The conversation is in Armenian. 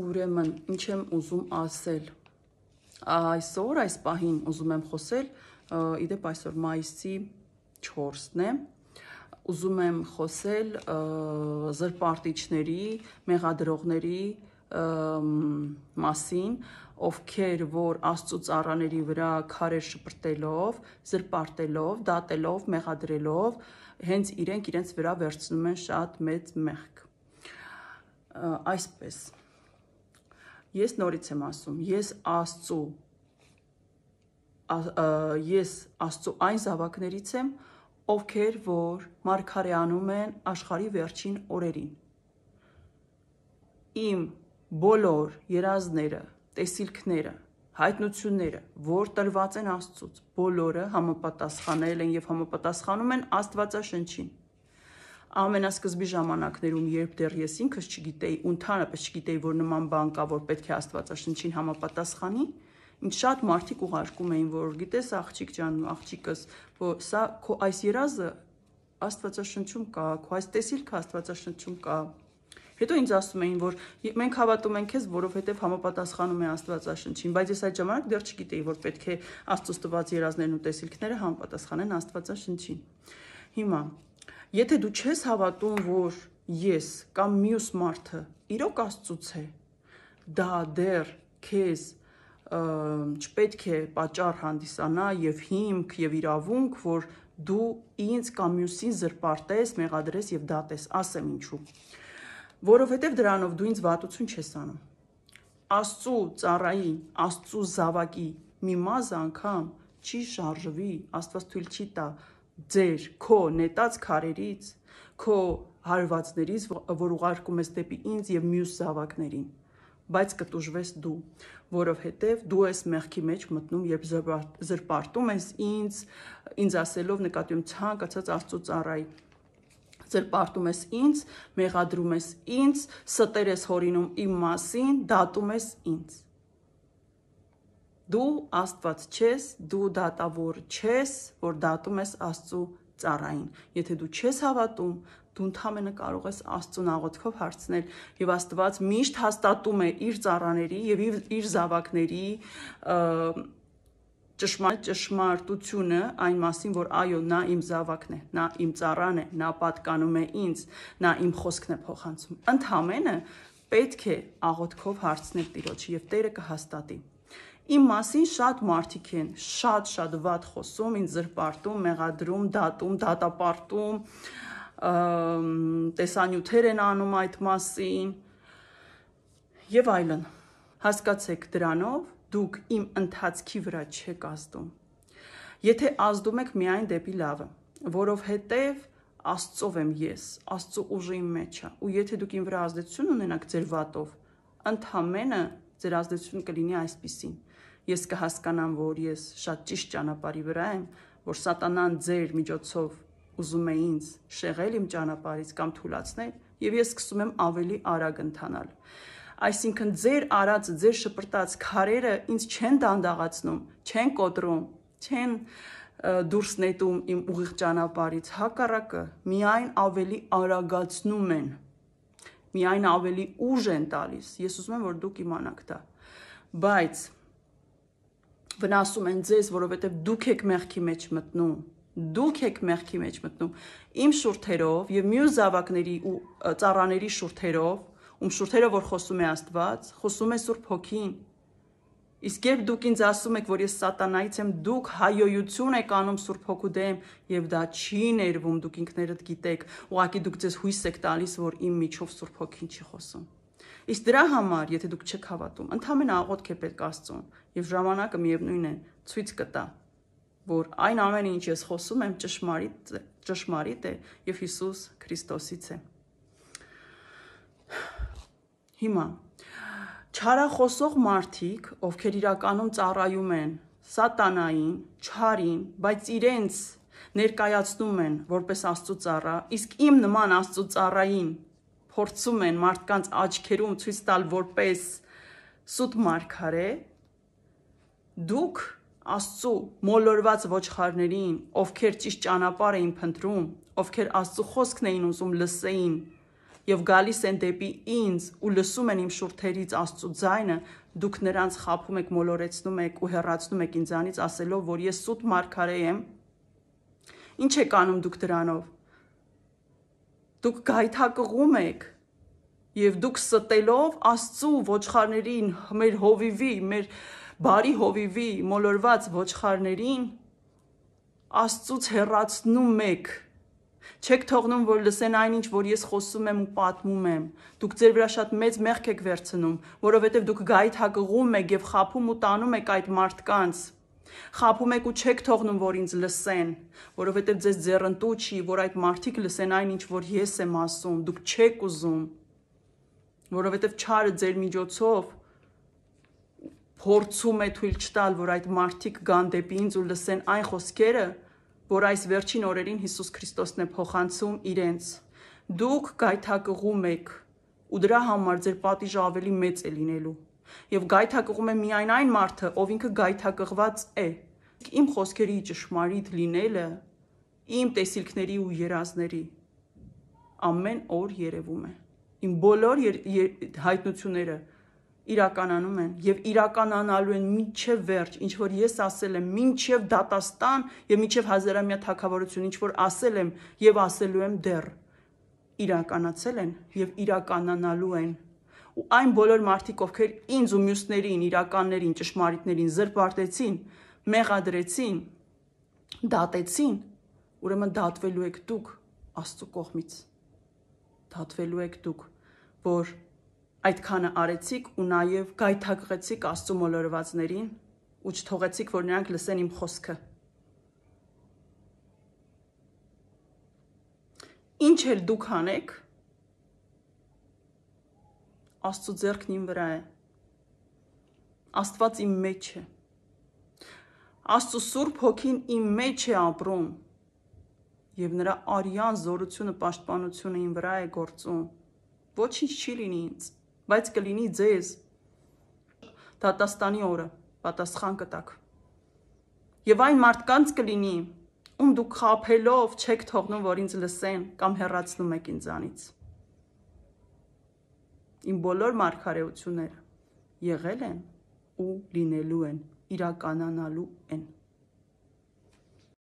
Ուրեմն, ինչ եմ ուզում ասել։ Այսօր, այս պահին ուզում եմ խոսել, իդեպ այսօր մայիսի 4-ն է, ուզում եմ խոսել զրպարտիչների, մեղադրողների մասին, ովքեր որ Աստծո ծառաների վրա քարեր շպրտելով, զրպարտելով, դատելով, մեղադրելով, հենց իրենց վրա վերցնում են շատ մեծ մեղք։ Այսպես, ես նորից եմ ասում, ես Աստծո այն զավակներից եմ, ովքեր որ մարգարեանում են աշխարհի վերջին օրերին։ Իմ բոլոր երազները, տեսիլքները, հայտնությունները, որ տրված են Աստծուց, բոլորը համապատասխանել են եւ համապատասխանում են Աստվածաշնչին։ Ամենասկզբի ժամանակներում, երբ դեռ ես ինքս չգիտեի, ու ընդհանրապես չգիտեի, որ նման բան կա, որ պետք է Աստվածաշնչին համապատասխանի, ինձ շատ մարդիկ ուղարկում էին, որ գիտես աղջիկ ջան, աղջիկս, որ սա քո այս երազը Աստվածաշնչում կա, քո այս տեսիլքը Աստվածաշնչում կա։ Հետո ինձ ասում էին, որ մենք հավատում ենք քեզ, որովհետև համապատասխանում է Աստվածաշնչին, բայց ես այդ ժամանակ դեռ չգիտեի, որ պետք է Աստծոց տված երազներն ու տեսիլքները համապատասխանեն Աստվածաշնչին։ Հիմա, եթե դու չես հավատում, որ ես կամ մյուս մարդը իրոք Աստծուց է, դա դեռ քեզ չպետք է պատճառ հանդիսանա եւ հիմք եւ իրավունք, որ դու ինձ կամ մյուսին զրպարտես, մեղադրես եւ դատես, ասեմ ինչու։ Որովհետև դրանով դու ինձ վատություն չես անում։ Աստծու ծառայի, Աստծու զավակի մի մազը անգամ չի շարժվի, Աստված թույլ չի տա ձեր քո նետած քարերից, քո հարվածներից, որ ուղարկում ես դեպի ինձ եւ մյուս զավակներին, բայց կտուժվես դու, որովհետև դու ես մեղքի մեջ մտնում, երբ զրպարտում ես ինձ ասելով նկատի ունեմ ցանկացած Աստծո ծառայի, զրպարտում ես ինձ, մեղադրում ես ինձ, ստեր ես հորինում իմ մասին, դատում ես ինձ։ Դու Աստված չես, դու դատավոր չես, որ դատում ես Աստծո ծառային։ Եթե դու չես հավատում, դու ընդհանրապես կարող ես Աստծուն աղոթքով հարցնել, եւ Աստված միշտ հաստատում է իր ծառաների եւ իր զավակների ճշմարտությունը այն մասին, որ այո, նա իմ զավակն է, նա իմ ծառան է, նա պատկանում է ինձ, նա իմ խոսքն է փոխանցում։ Ընդհանրապես պետք է աղոթքով հարցնել Տիրոջը եւ Տերը կհաստատի։ Իմ մասին շատ մարդիկ են շատ վատ խոսում, ինձ զրպարտում, մեղադրում, դատում, դատապարտում, տեսանյութեր են անում այդ մասին եւ այլն։ Հասկացեք, դրանով դուք իմ ընթացքի վրա չեք ազդում։ Եթե ազդում եք միայն դեպի լավը, որովհետև Աստծով եմ ես, Աստծո ուժը իմ մեջ է, ու եթե դուք իմ վրա ազդեցություն ունենաք ձեր վատով, ընդհանրապես ձեր ազդեցությունը կլինի այսպիսին։ Ես կհասկանամ, որ ես շատ ճիշտ ճանապարհի վրա եմ, որ սատանան ձեր միջոցով ուզում է ինձ շեղել իմ ճանապարհից կամ թուլացնել, եւ ես սկսում եմ ավելի արագ ընթանալ։ Այսինքն ձեր արածը, ձեր շպրտած քարերը ինձ չեն դանդաղացնում, չեն կոտրում, չեն դուրս նետում իմ ուղիղ ճանապարհից, հակառակը միայն ավելի արագացնում են, միայն ավելի ուժ են տալիս։ Ես ուզում եմ, որ դուք իմանաք դա, բայց վնասում են ձեզ, որովհետև դուք եք մեղքի մեջ մտնում, դուք եք մեղքի մեջ մտնում, իմ շուրթերով եւ մյուս զավակների ու ծառաների շուրթերով, շուրթերով որ խոսում է Աստված, խոսում է Սուրբ Հոգին։ Իսկ երբ դուք ինձ ասում եք, որ ես սատանայից եմ, դուք հայոյություն եք անում Սուրբ Հոգու դեմ, եւ դա չի ներվում, դուք ինքներդ գիտեք, ուղղակի դուք ձեզ հույս եք տալիս, որ իմ միջով Սուրբ Հոգին չի խոսում։ Իսկ դրա համար, եթե դուք չեք հավատում, ընդհանրապես աղոթք է պետք Աստծուն, եւ ժամանակը միևնույն է ցույց կտա, որ այն ամենը, ինչ ես խոսում եմ, ճշմարիտ է եւ Հիսուս Քրիստոսից է։ Հիմա չարախոսող մարդիկ, ովքեր իրականում ծառայում են սատանային, չարին, բայց իրենց ներկայացնում են որպես Աստծո ծառա, իսկ իմ նման Աստծո ծառային փորձում են մարդկանց աչքերում ցույց տալ որպես սուտ մարգարե, դուք Աստծո մոլորված ոչխարներին, ովքեր ճիշտ ճանապարհ էին փնտրում, ովքեր Աստծո խոսքն էին ուզում լսեին եւ գալիս են դեպի ինձ ու լսում են իմ շուրթերից Աստծո ձայնը, դուք նրանց խաբում եք, մոլորեցնում եք ու հեռացնում եք ինձանից, ասելով, որ ես սուտ մարգարե եմ։ Ինչ եք անում դուք դրանով։ Դուք գայթակղում եք եւ դուք ստելով Աստծո ոչխարներին, մեր հովիվի, մեր բարի հովիվի մոլորված ոչխարներին Աստծուց հեռացնում եք։ Չեք թողնում, որ լսեն այնինչ, որ ես խոսում եմ ու պատմում եմ։ Դուք ձեր վրա շատ մեծ մեղք եք վերցնում, որովհետև դուք գայթակղում եք եւ խաբում ու տանում եք այդ մարդկանց։ Խաբում եք ու չեք թողնում, որ ինձ լսեն, որովհետև ձեզ ձեռնտու չի, որ այդ մարդիկ լսեն այնինչ, որ ես եմ ասում, դուք չեք ուզում, որովհետև չարը ձեր միջոցով փորձում է թույլ չտալ, որ այդ մարդիկ գան դեպի ինձ ու լսեն այն խոսքերը, որ այս վերջին օրերին Հիսուս Քրիստոսն է փոխանցում իրենց։ Դուք գայթակղում եք ու դրա համար ձեր պատիժը ավելի մեծ է լինելու։ Եվ գայթակղում է միայն այն մարդը, ով ինքը գայթակղված է։ Իմ խոսքերի ճշմարիտ լինելը իմ տեսիլքների ու երազների ամեն օր երևում է։ Իմ բոլոր հայտնությունները իրականանում են եւ իրականանալու են մինչեւ վերջ, ինչ որ ես ասել եմ, մինչեւ դատաստան եւ մինչեւ հազարամյա թագավորություն, ինչ որ ասել եմ եւ ասելու եմ դեռ իրականացել են եւ իրականանալու են։ Ու այն բոլոր մարդիկ, ովքեր ինձ ու մյուսներին, իրականներին, ճշմարիտներին զրպարտեցին, մեղադրեցին, դատեցին, ուրեմն դատվելու եք դուք Աստծո կողմից։ Դատվելու եք դուք, որ այդքանը արեցիք ու նաև գայթակղեցիք Աստծո մոլորվածներին ու չթողեցիք, որ նրանք լսեն իմ խոսքը։ Ինչ էլ դուք անեք, Աստծո ձեռքն իմ վրա է։ Աստված իմ մեջ է։ Աստծո Սուրբ Հոգին իմ մեջ է ապրում եւ նրա արյան զորությունը, պաշտպանությունը իմ վրա է գործում։ Ոչինչ չի լինի ինձ, բայց կլինի ձեզ դատաստանի օրը պատասխան կտաք։ Եվ այն մարդկանց կլինի, ում դուք խաբելով չեք թողնում, որ ինձ լսեն կամ հեռացնում եք ինձանից։ Իմ բոլոր մարգարեությունները եղել են ու լինելու են, իրականանալու են։